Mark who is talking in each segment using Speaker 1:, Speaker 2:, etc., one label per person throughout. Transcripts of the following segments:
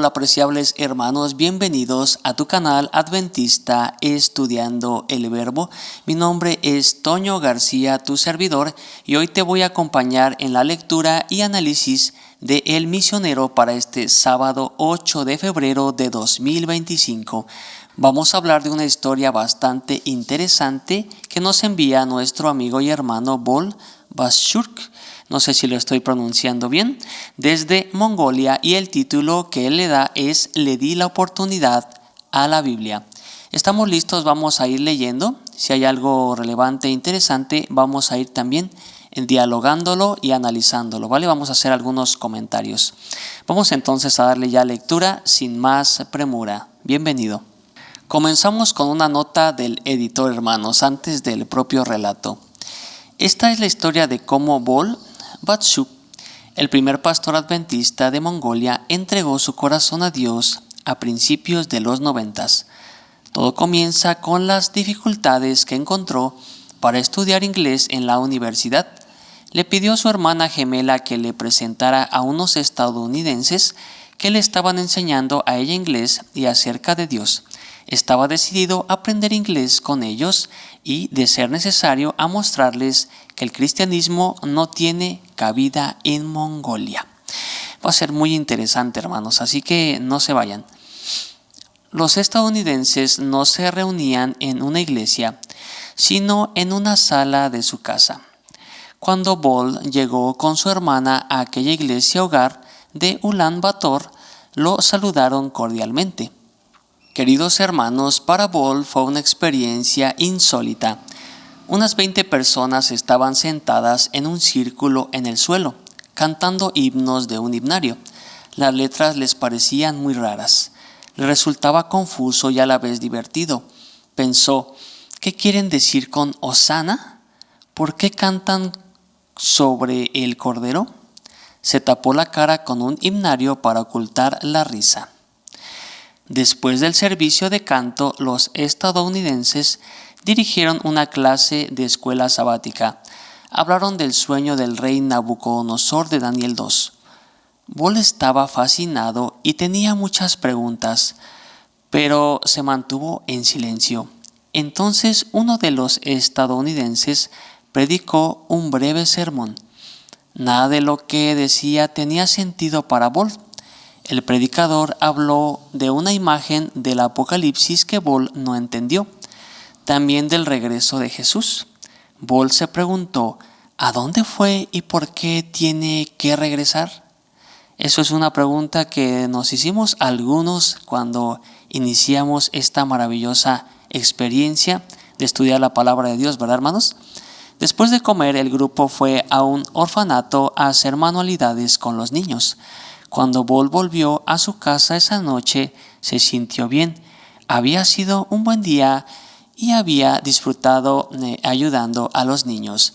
Speaker 1: Hola apreciables hermanos, bienvenidos a tu canal Adventista Estudiando el Verbo. Mi nombre es Toño García, tu servidor, y hoy te voy a acompañar en la lectura y análisis de El Misionero para este sábado 8 de febrero de 2025. Vamos a hablar de una historia bastante interesante que nos envía nuestro amigo y hermano Bol Bashurk. No sé si lo estoy pronunciando bien, desde Mongolia, y el título que él le da es Le di la oportunidad a la Biblia. ¿Estamos listos? Vamos a ir leyendo. Si hay algo relevante e interesante, vamos a ir también dialogándolo y analizándolo, ¿vale? Vamos a hacer algunos comentarios. Vamos entonces a darle ya lectura sin más premura. Bienvenido. Comenzamos con una nota del editor, hermanos, antes del propio relato. Esta es la historia de cómo Bol Bashurk, el primer pastor adventista de Mongolia, entregó su corazón a Dios a principios de los 90. Todo comienza con las dificultades que encontró para estudiar inglés en la universidad. Le pidió a su hermana gemela que le presentara a unos estadounidenses que le estaban enseñando a ella inglés y acerca de Dios. Estaba decidido a aprender inglés con ellos y, de ser necesario, a mostrarles que el cristianismo no tiene cabida en Mongolia. Va a ser muy interesante, hermanos, así que no se vayan. Los estadounidenses no se reunían en una iglesia, sino en una sala de su casa. Cuando Bol llegó con su hermana a aquella iglesia hogar de Ulan Bator, lo saludaron cordialmente. Queridos hermanos, para Bol fue una experiencia insólita. Unas 20 personas estaban sentadas en un círculo en el suelo, cantando himnos de un himnario. Las letras les parecían muy raras. Le resultaba confuso y a la vez divertido. Pensó, ¿qué quieren decir con Hosana? ¿Por qué cantan sobre el Cordero? Se tapó la cara con un himnario para ocultar la risa. Después del servicio de canto, los estadounidenses dirigieron una clase de escuela sabática. Hablaron del sueño del rey Nabucodonosor de Daniel 2. Bol estaba fascinado y tenía muchas preguntas, pero se mantuvo en silencio. Entonces uno de los estadounidenses predicó un breve sermón. Nada de lo que decía tenía sentido para Bol. El predicador habló de una imagen del Apocalipsis que Bol no entendió, también del regreso de Jesús. Bol se preguntó, ¿a dónde fue y por qué tiene que regresar? Eso es una pregunta que nos hicimos algunos cuando iniciamos esta maravillosa experiencia de estudiar la palabra de Dios, ¿verdad, hermanos? Después de comer, el grupo fue a un orfanato a hacer manualidades con los niños. Cuando Bol volvió a su casa esa noche, se sintió bien. Había sido un buen día y había disfrutado ayudando a los niños.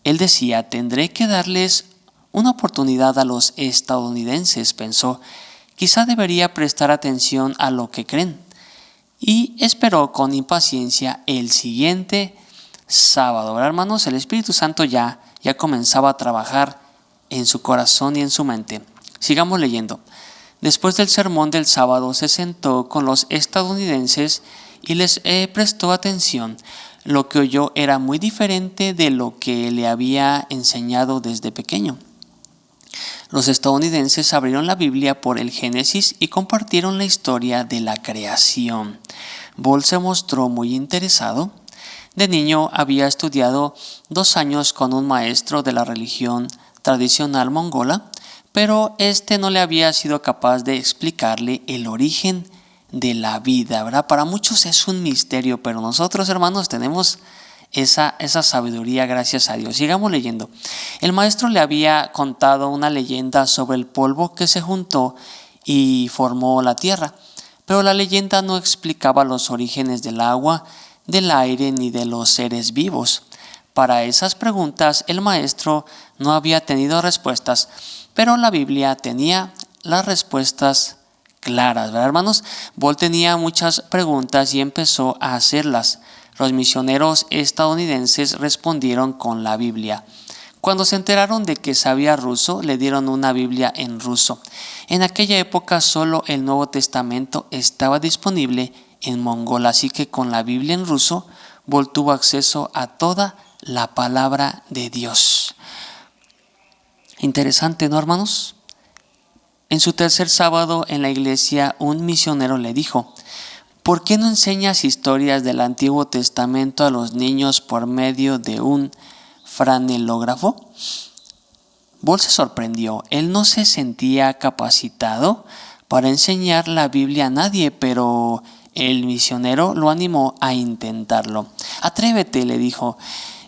Speaker 1: Él decía, tendré que darles una oportunidad a los estadounidenses, pensó. Quizá debería prestar atención a lo que creen. Y esperó con impaciencia el siguiente sábado. ¿Verdad, hermanos? El Espíritu Santo ya comenzaba a trabajar en su corazón y en su mente. Sigamos leyendo. Después del sermón del sábado se sentó con los estadounidenses y les prestó atención. Lo que oyó era muy diferente de lo que le había enseñado desde pequeño. Los estadounidenses abrieron la Biblia por el Génesis y compartieron la historia de la creación. Bol se mostró muy interesado. De niño había estudiado 2 años con un maestro de la religión tradicional mongola, pero este no le había sido capaz de explicarle el origen de la vida, ¿verdad? Para muchos es un misterio, pero nosotros, hermanos, tenemos esa sabiduría, gracias a Dios. Sigamos leyendo. El maestro le había contado una leyenda sobre el polvo que se juntó y formó la tierra, pero la leyenda no explicaba los orígenes del agua, del aire ni de los seres vivos. Para esas preguntas el maestro no había tenido respuestas, pero la Biblia tenía las respuestas claras, ¿verdad, hermanos? Bol tenía muchas preguntas y empezó a hacerlas. Los misioneros estadounidenses respondieron con la Biblia. Cuando se enteraron de que sabía ruso, le dieron una Biblia en ruso. En aquella época solo el Nuevo Testamento estaba disponible en mongol, así que con la Biblia en ruso, Bol tuvo acceso a toda la palabra de Dios. Interesante, ¿no, hermanos? En su tercer sábado en la iglesia, un misionero le dijo: ¿por qué no enseñas historias del Antiguo Testamento a los niños por medio de un franelógrafo? Bol se sorprendió. Él no se sentía capacitado para enseñar la Biblia a nadie, pero el misionero lo animó a intentarlo. Atrévete, le dijo.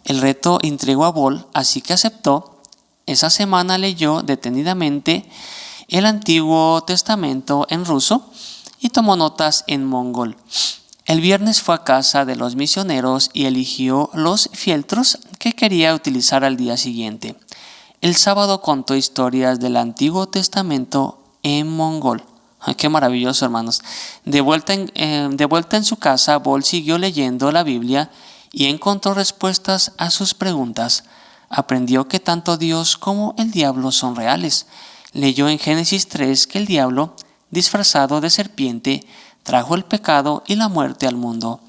Speaker 1: El reto intrigó a Bol, así que aceptó. Esa semana leyó detenidamente el Antiguo Testamento en ruso y tomó notas en mongol. El viernes fue a casa de los misioneros y eligió los fieltros que quería utilizar al día siguiente. El sábado contó historias del Antiguo Testamento en mongol. ¡Qué maravilloso, hermanos! De vuelta en su casa, Bol siguió leyendo la Biblia y encontró respuestas a sus preguntas. Aprendió que tanto Dios como el diablo son reales. Leyó en Génesis 3 que el diablo, disfrazado de serpiente, trajo el pecado y la muerte al mundo.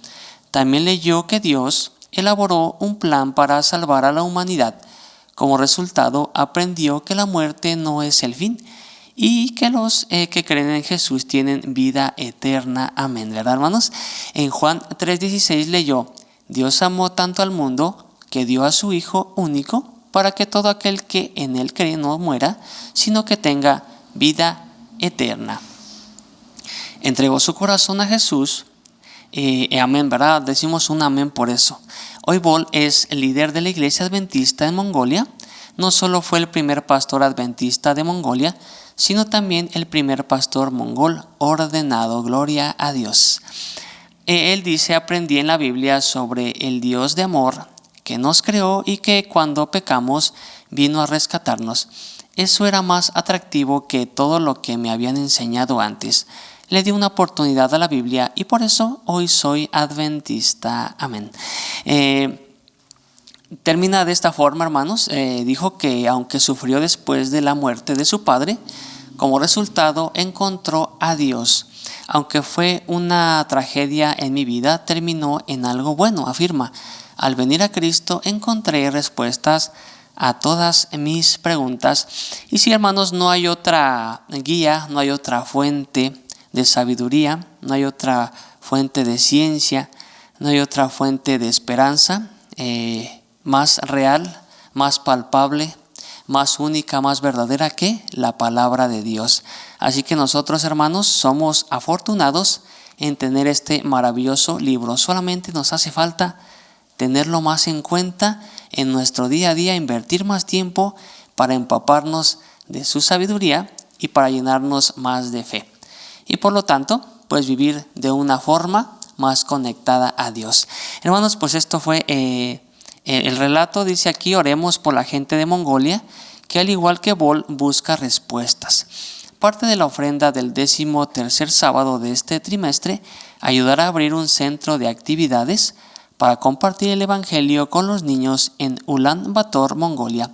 Speaker 1: También leyó que Dios elaboró un plan para salvar a la humanidad. Como resultado, aprendió que la muerte no es el fin y que los que creen en Jesús tienen vida eterna. Amén, ¿verdad, hermanos? En Juan 3:16 leyó: Dios amó tanto al mundo que dio a su Hijo único para que todo aquel que en él cree no muera, sino que tenga vida eterna. Entregó su corazón a Jesús. Amén, ¿verdad? Decimos un amén por eso. Hoy Bol es el líder de la iglesia adventista en Mongolia. No solo fue el primer pastor adventista de Mongolia, sino también el primer pastor mongol ordenado. Gloria a Dios. Él dice: aprendí en la Biblia sobre el Dios de amor que nos creó y que cuando pecamos vino a rescatarnos. Eso era más atractivo que todo lo que me habían enseñado antes. Le di una oportunidad a la Biblia y por eso hoy soy adventista. Amén. Termina de esta forma, hermanos. Dijo que aunque sufrió después de la muerte de su padre, como resultado encontró a Dios. Aunque fue una tragedia en mi vida, terminó en algo bueno, afirma. Al venir a Cristo encontré respuestas a todas mis preguntas. Y sí, hermanos, no hay otra guía, no hay otra fuente de sabiduría, no hay otra fuente de ciencia, no hay otra fuente de esperanza más real, más palpable, más única, más verdadera que la palabra de Dios. Así que nosotros, hermanos, somos afortunados en tener este maravilloso libro. Solamente nos hace falta tenerlo más en cuenta en nuestro día a día, invertir más tiempo para empaparnos de su sabiduría y para llenarnos más de fe. Y por lo tanto, pues vivir de una forma más conectada a Dios. Hermanos, pues esto fue el relato. Dice aquí: oremos por la gente de Mongolia, que al igual que Bol busca respuestas. Parte de la ofrenda del 13º sábado de este trimestre ayudará a abrir un centro de actividades para compartir el Evangelio con los niños en Ulan Bator, Mongolia.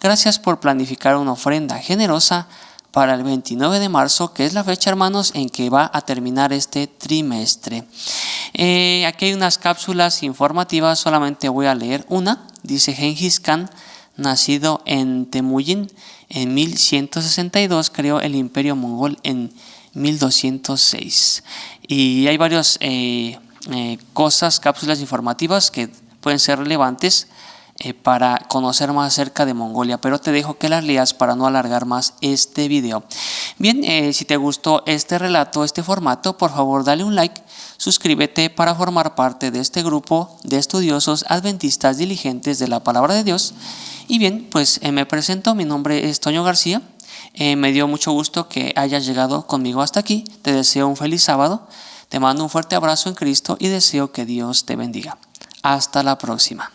Speaker 1: Gracias por planificar una ofrenda generosa para el 29 de marzo, que es la fecha, hermanos, en que va a terminar este trimestre. Aquí hay unas cápsulas informativas, solamente voy a leer una. Dice: Genghis Khan, nacido en Temujin en 1162, creó el Imperio Mongol en 1206. Y hay varios cápsulas informativas que pueden ser relevantes para conocer más acerca de Mongolia, pero te dejo que las leas para no alargar más este video. Bien, si te gustó este relato, este formato, por favor dale un like, suscríbete para formar parte de este grupo de estudiosos adventistas diligentes de la palabra de Dios. Y bien, pues me presento, mi nombre es Toño García. Me dio mucho gusto que hayas llegado conmigo hasta aquí. Te deseo un feliz sábado. Te mando un fuerte abrazo en Cristo y deseo que Dios te bendiga. Hasta la próxima.